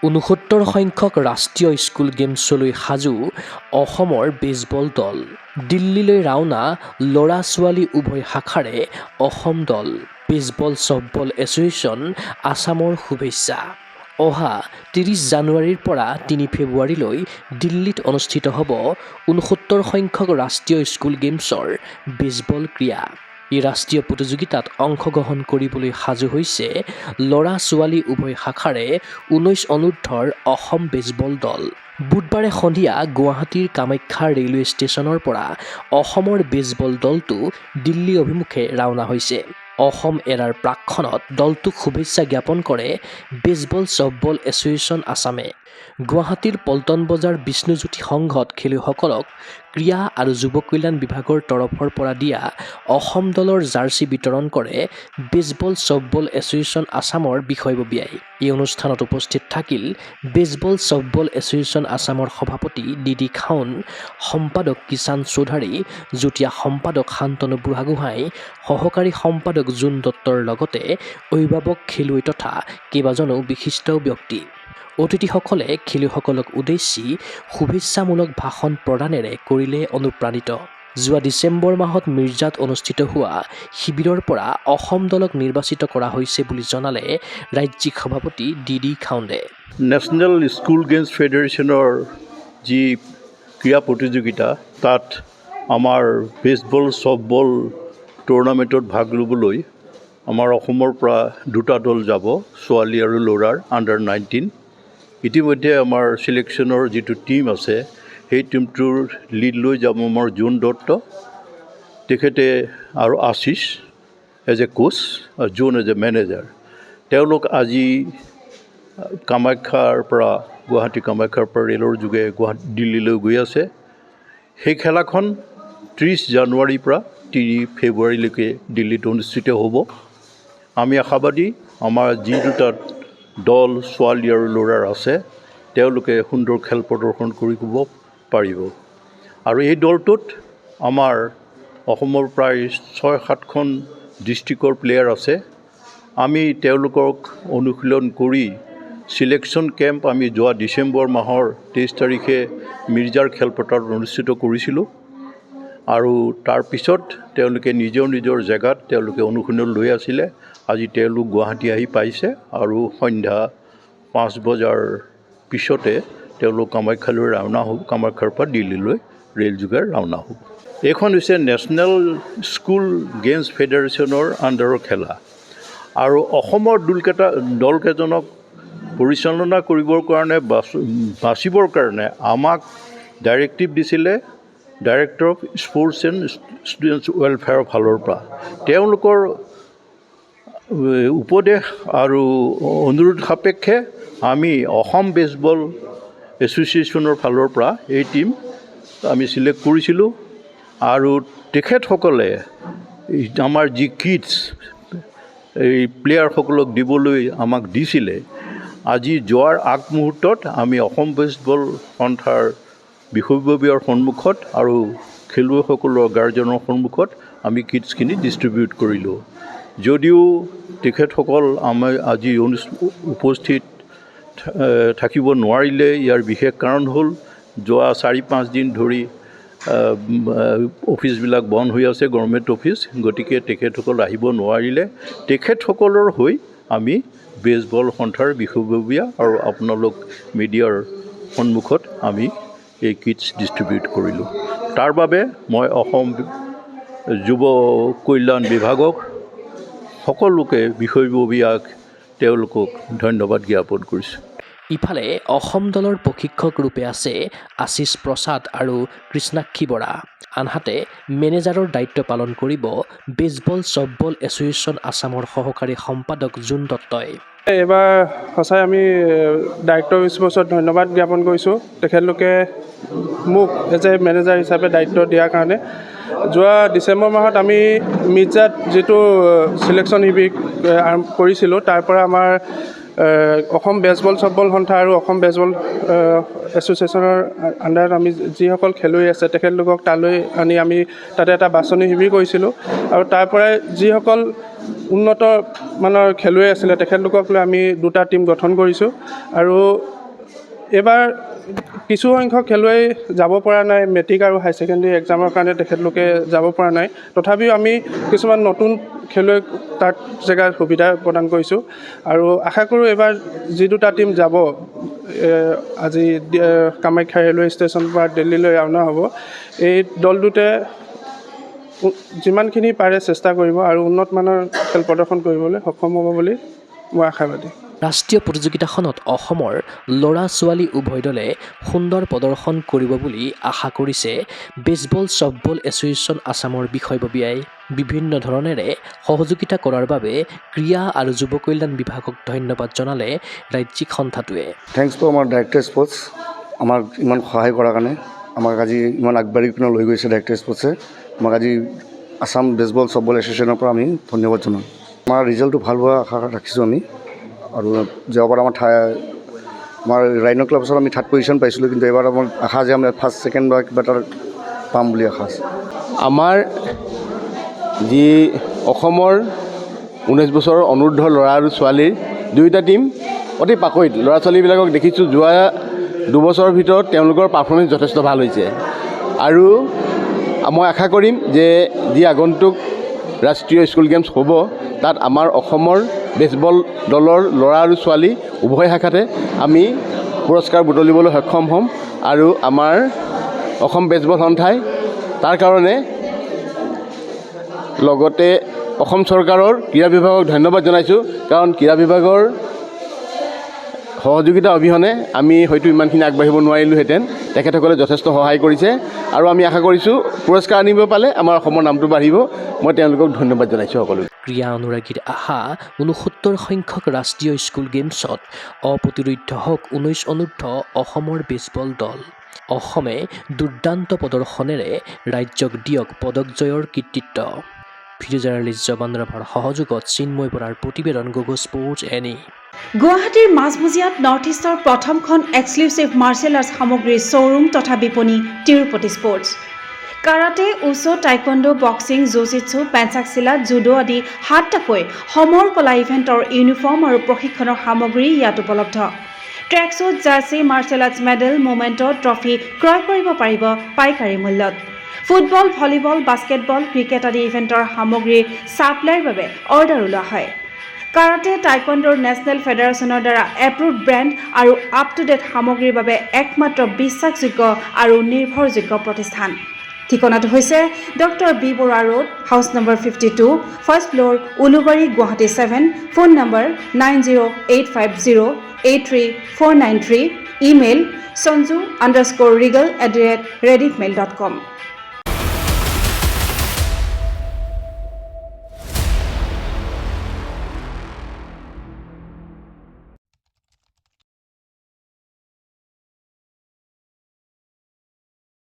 ৬৯ সংখ্যক ৰাষ্ট্ৰীয় স্কুল গেমছলৈ সাজু অসমৰ বেছবল দল। দিল্লীলৈ ৰাওনা ল'ৰা ছোৱালী উভয় শাখাৰে অসম দল। বেছবল ছফ্টবল এছ'চিয়েশ্যন আছামৰ শুভেচ্ছা। অহা ৩০ জানুৱাৰীৰ পৰা ৩ ফেব্ৰুৱাৰীলৈ দিল্লীত অনুষ্ঠিত হ'ব ৬৯ সংখ্যক ৰাষ্ট্ৰীয় স্কুল গেমছৰ বেছবল ক্ৰীড়া। এই ৰাষ্ট্ৰীয় প্ৰতিযোগিতাত অংশগ্ৰহণ কৰিবলৈ সাজু হৈছে ল'ৰা ছোৱালী উভয় শাখাৰে ১৯ অনুৰ্ধৰ অসম বেছবল দল। বুধবাৰে সন্ধিয়া গুৱাহাটীৰ কামাখ্যা ৰেলৱে ষ্টেচনৰ পৰা অসমৰ বেছবল দলটো দিল্লী অভিমুখে ৰাওনা হৈছে। অসম এৰাৰ প্ৰাকক্ষণত দলটোক শুভেচ্ছা জ্ঞাপন কৰে বেছবল ছফ্টবল এছ'চিয়েশ্যন আছামে। গুৱাহাটীৰ পল্টন বজাৰ বিষ্ণুজ্যোতি সংঘত খেলুৱৈসকলক ক্ৰীড়া আৰু যুৱ কল্যাণ বিভাগৰ তৰফৰ পৰা দিয়া অসম দলৰ জাৰ্চি বিতৰণ কৰে বেছবল ছফ্টবল এছ'চিয়েশ্যন আছামৰ বিষয়ববীয়াই। এই অনুষ্ঠানত উপস্থিত থাকিল বেছবল ছফ্টবল এছ'চিয়েশ্যন আছামৰ সভাপতি ডিডি খাউন, সম্পাদক কিষাণ চৌধাৰী, যুটীয়া সম্পাদক শান্তনু বুঢ়াগোহাঁই, সহকাৰী সম্পাদক জোন দত্তৰ লগতে অভিভাৱক, খেলুৱৈ তথা কেইবাজনো বিশিষ্ট ব্যক্তি। অতিথিসকলে খেলুৱৈসকলক উদ্দেশ্যি শুভেচ্ছামূলক ভাষণ প্ৰদানেৰে কৰিলে অনুপ্ৰাণিত। যোৱা ডিচেম্বৰ মাহত মিৰ্জাত অনুষ্ঠিত হোৱা শিবিৰৰ পৰা অসম দলক নিৰ্বাচিত কৰা হৈছে বুলি জনালে ৰাজ্যিক সভাপতি ডিডি খাউণ্ডে। নেশ্যনেল স্কুল গেমছ ফেডাৰেশ্যনৰ যি ক্ৰীড়া প্ৰতিযোগিতা, তাত আমাৰ বেছবল ছফ্টবল টুৰ্ণামেণ্টত ভাগ ল'বলৈ আমাৰ অসমৰ পৰা 2টা দল যাব, ছোৱালী আৰু ল'ৰাৰ আণ্ডাৰ-19। ইতিমধ্যে আমাৰ চিলেকশ্যনৰ যিটো টীম আছে, সেই টীমটোৰ লিড লৈ যাব আমাৰ জোন দত্ত, তেখেতে আৰু আশিষ এজ এ কোচ আৰু জোন এজ এ মেনেজাৰ। তেওঁলোক আজি কামাখ্যাৰ পৰা ৰেলৰ যোগে দিল্লীলৈ গৈ আছে। সেই খেলাখন 30 জানুৱাৰীৰ পৰা 3 ফেব্ৰুৱাৰীলৈকে দিল্লীত অনুষ্ঠিত হ'ব। আমি আশাবাদী আমাৰ যি 2টা দল ছোৱালী আৰু ল'ৰাৰ আছে, তেওঁলোকে সুন্দৰ খেল প্ৰদৰ্শন কৰিব পাৰিব। আৰু এই দলটোত আমাৰ অসমৰ প্ৰায় 6-7খন ডিষ্ট্ৰিক্টৰ প্লেয়াৰ আছে। আমি তেওঁলোকক অনুশীলন কৰি চিলেকশ্যন কেম্প আমি যোৱা ডিচেম্বৰ মাহৰ 23 তাৰিখে মিৰ্জাৰ খেলপথাৰত অনুষ্ঠিত কৰিছিলোঁ। আৰু তাৰপিছত তেওঁলোকে নিজৰ জেগাত তেওঁলোকে অনুশীলন লৈ আছিলে। আজি তেওঁলোক গুৱাহাটী আহি পাইছে আৰু সন্ধ্যা 5 বজাৰ পিছতে তেওঁলোক কামাখ্যালৈ ৰাওনা হ'ব, কামাখ্যাৰ পৰা দিল্লীলৈ ৰেলযোগে ৰাওনা হ'ব। এইখন হৈছে নেশ্যনেল স্কুল গেমছ ফেডাৰেশ্যনৰ আণ্ডাৰৰ খেলা। আৰু অসমৰ দলকেইজনক পৰিচালনা কৰিবৰ কাৰণে বাচিবৰ কাৰণে আমাক ডাইৰেক্টিভ দিছিলে director of sports and students ৱেলফেয়াৰৰ ফালৰ পৰা। তেওঁলোকৰ উপদেশ আৰু অনুৰোধ সাপেক্ষে আমি অসম বেছবল এছ'চিয়েশ্যনৰ ফালৰ পৰা এই টীম আমি চিলেক্ট কৰিছিলোঁ। আৰু তেখেতসকলে আমাৰ যি কিটছ এই প্লেয়াৰসকলক দিবলৈ আমাক দিছিলে, আজি যোৱাৰ আগমুহূৰ্তত আমি অসম বেছবল সন্থাৰ বিষয়ববীয়াৰ সন্মুখত আৰু খেলুৱৈসকলৰ গাৰ্জেনৰ সন্মুখত আমি কিটছখিনি ডিষ্ট্ৰিবিউট কৰিলোঁ। যদিও তেখেতসকল আমাৰ আজি উপস্থিত থাকিব নোৱাৰিলে, ইয়াৰ বিশেষ কাৰণ হ'ল যোৱা 4-5 দিন ধৰি অফিচবিলাক বন্ধ হৈ আছে, গভৰ্ণমেণ্ট অফিচ, গতিকে তেখেতসকল আহিব নোৱাৰিলে। তেখেতসকলৰ হৈ আমি বেছবল সন্থাৰ বিষয়ববীয়া আৰু আপোনালোক মিডিয়াৰ সন্মুখত আমি এই কিটছ ডিষ্ট্ৰিবিউট কৰিলোঁ। তাৰ বাবে মই অসম যুৱ কল্যাণ বিভাগক সকলোকে বিষয়ববীয়াক তেওঁলোকক ধন্যবাদ জ্ঞাপন কৰিছোঁ। ইফালে অসম দলৰ প্ৰশিক্ষক ৰূপে আছে আশিষ প্ৰসাদ আৰু কৃষ্ণাক্ষী বৰা। আনহাতে মেনেজাৰৰ দায়িত্ব পালন কৰিব বেছবল ছফ্টবল এছ'চিয়েশ্যন আছামৰ সহকাৰী সম্পাদক জোন দত্তই। এইবাৰ সঁচাই আমি ডাইৰেক্টৰ অফ স্পৰ্টছত ধন্যবাদ জ্ঞাপন কৰিছোঁ, তেখেতলোকে মোক এজ এ মেনেজাৰ হিচাপে দায়িত্ব দিয়াৰ কাৰণে। যোৱা ডিচেম্বৰ মাহত আমি মিৰ্জাত যিটো চিলেকশ্যন শিবিৰ আৰম্ভ কৰিছিলোঁ, তাৰ পৰা আমাৰ অসম বেছবল চফ্টবল সন্থা আৰু অসম বেছবল এছ'চিয়েশ্যনৰ আণ্ডাৰত আমি যিসকল খেলুৱৈ আছে তেখেতলোকক তালৈ আনি আমি তাতে এটা বাছনি শিবিৰ কৰিছিলোঁ আৰু তাৰ পৰাই যিসকল উন্নত মানৰ খেলুৱৈ আছিলে তেখেতলোকক লৈ আমি 2টা টীম গঠন কৰিছোঁ আৰু এইবাৰ কিছু সংখ্যক খেলুৱৈ যাব পৰা নাই মেট্ৰিক আৰু হাই ছেকেণ্ডেৰী এক্সামৰ কাৰণে তেখেতলোকে যাব পৰা নাই তথাপিও আমি কিছুমান নতুন খেলুৱৈক তাত জেগাত সুবিধা প্ৰদান কৰিছোঁ আৰু আশা কৰোঁ এইবাৰ যি 2টা টীম যাব আজি কামাখ্যা ৰেলৱে ষ্টেচনৰ পৰা দিল্লীলৈ ৰাওনা হ'ব এই দল দুটাই যিমানখিনি পাৰে চেষ্টা কৰিব আৰু উন্নত মানৰ খেল প্ৰদৰ্শন কৰিবলৈ সক্ষম হ'ব বুলি মই আশাবাদী ৰাষ্ট্ৰীয় প্ৰতিযোগিতাখনত অসমৰ ল'ৰা ছোৱালী উভয় দলে সুন্দৰ প্ৰদৰ্শন কৰিব বুলি আশা কৰিছে বেছবল চফ্টবল এছ'চিয়েশ্যন আছামৰ বিষয়ববীয়াই বিভিন্ন ধৰণেৰে সহযোগিতা কৰাৰ বাবে ক্ৰীড়া আৰু যুৱ কল্যাণ বিভাগক ধন্যবাদ জনালে ৰাজ্যিক সন্থাটোৱে থেংকছ টু আমাৰ ডাইৰেক্টৰ স্পৰ্টছ আমাক ইমান সহায় কৰাৰ কাৰণে আমাক আজি ইমান আগবাঢ়ি পিনে লৈ গৈছে ডাইৰেক্টৰ স্পৰ্টছে আমাক আজি আছাম বেছবল চফ্টবল এছ'চিয়েশ্যনৰ পৰা আমি ধন্যবাদ জনাওঁ আমাৰ ৰিজাল্টটো ভাল হোৱা আশা ৰাখিছোঁ আমি আৰু যোৱাবাৰ আমাৰ ৰাইন' ক্লাবছত আমি 3rd পজিশ্যন পাইছিলোঁ কিন্তু এইবাৰ আমাৰ আশা যে আমি 1st 2nd বা কিবা এটা পাম বুলি আশা আছে আমাৰ যি অসমৰ 19 বছৰৰ অনূৰ্ধ্ব ল'ৰা আৰু ছোৱালীৰ 2টা টীম অতি পাকৈত ল'ৰা ছোৱালীবিলাকক দেখিছোঁ যোৱা 2 বছৰৰ ভিতৰত তেওঁলোকৰ পাৰফৰ্মেঞ্চ যথেষ্ট ভাল হৈছে আৰু মই আশা কৰিম যে যি আগন্তুক ৰাষ্ট্ৰীয় স্কুল গেমছ হ'ব তাত আমাৰ অসমৰ বেছবল দলৰ ল'ৰা আৰু ছোৱালী উভয় শাখাতে আমি পুৰস্কাৰ বুটলিবলৈ সক্ষম হ'ম আৰু আমাৰ অসম বেছবল সন্থাই তাৰ কাৰণে লগতে অসম চৰকাৰৰ ক্ৰীড়া বিভাগক ধন্যবাদ জনাইছোঁ কাৰণ ক্ৰীড়া বিভাগৰ সহযোগিতা অবিহনে আমি হয়তো ইমানখিনি আগবাঢ়িব নোৱাৰিলোহেঁতেন তেখেতসকলে যথেষ্ট সহায় কৰিছে আৰু আমি আশা কৰিছোঁ পুৰস্কাৰ আনিব পালে আমাৰ অসমৰ নামটো বাঢ়িব মই তেওঁলোকক ধন্যবাদ জনাইছোঁ সকলোকে ক্ৰীড়া অনুৰাগীৰ আশা 69 সংখ্যক ৰাষ্ট্ৰীয় স্কুল গেমছত অপ্ৰতিৰোধ্য হওক 19 অনূৰ্ধ্ব অসমৰ বেছবল দল অসমে দুৰ্দান্ত প্ৰদৰ্শনেৰে ৰাজ্যক দিয়ক পদক জয়ৰ কৃতিত্ব ভিডিঅ' জাৰ্নেলিষ্ট জৱান ৰাভাৰ সহযোগত চিন্ময় বৰাৰ প্ৰতিবেদন গগৈ স্পৰ্টছ এনি গুৱাহাটীৰ মাজমজিয়াত নৰ্থ ইষ্টৰ প্ৰথমখন এক্সক্লুচিভ মাৰ্চেল আৰ্টছ সামগ্ৰীৰ শ্ব'ৰুম তথা বিপণী Tirupati sports karate wushu taekwondo boxing jujitsu pencak silat judo আদি 7টাকৈ সমৰ কলা ইভেণ্টৰ ইউনিফৰ্ম আৰু প্ৰশিক্ষণৰ সামগ্ৰী ইয়াত উপলব্ধ tracksuit jersey martial arts medal memento trophy ক্ৰয় কৰিব পাৰিব পাইকাৰী মূল্যত ফুটবল ভলীবল বাস্কেটবল ক্ৰিকেট আদি ইভেণ্টৰ সামগ্ৰীৰ ছাপ্লাইৰ বাবে অৰ্ডাৰ ওলোৱা হয় কাৰাটে টাইকোৱাণ্ডোৰ নেশ্যনেল ফেডাৰেশ্যনৰ দ্বাৰা এপ্ৰুভড ব্ৰেণ্ড আৰু আপ টু ডেট সামগ্ৰীৰ বাবে একমাত্ৰ বিশ্বাসযোগ্য আৰু নিৰ্ভৰযোগ্য প্ৰতিষ্ঠান ঠিকনাটো হৈছে doctor B Barua road house number 52 first floor Ulubari Guwahati 7 phone number 9085083493 email sanju_regal@rediffmail.com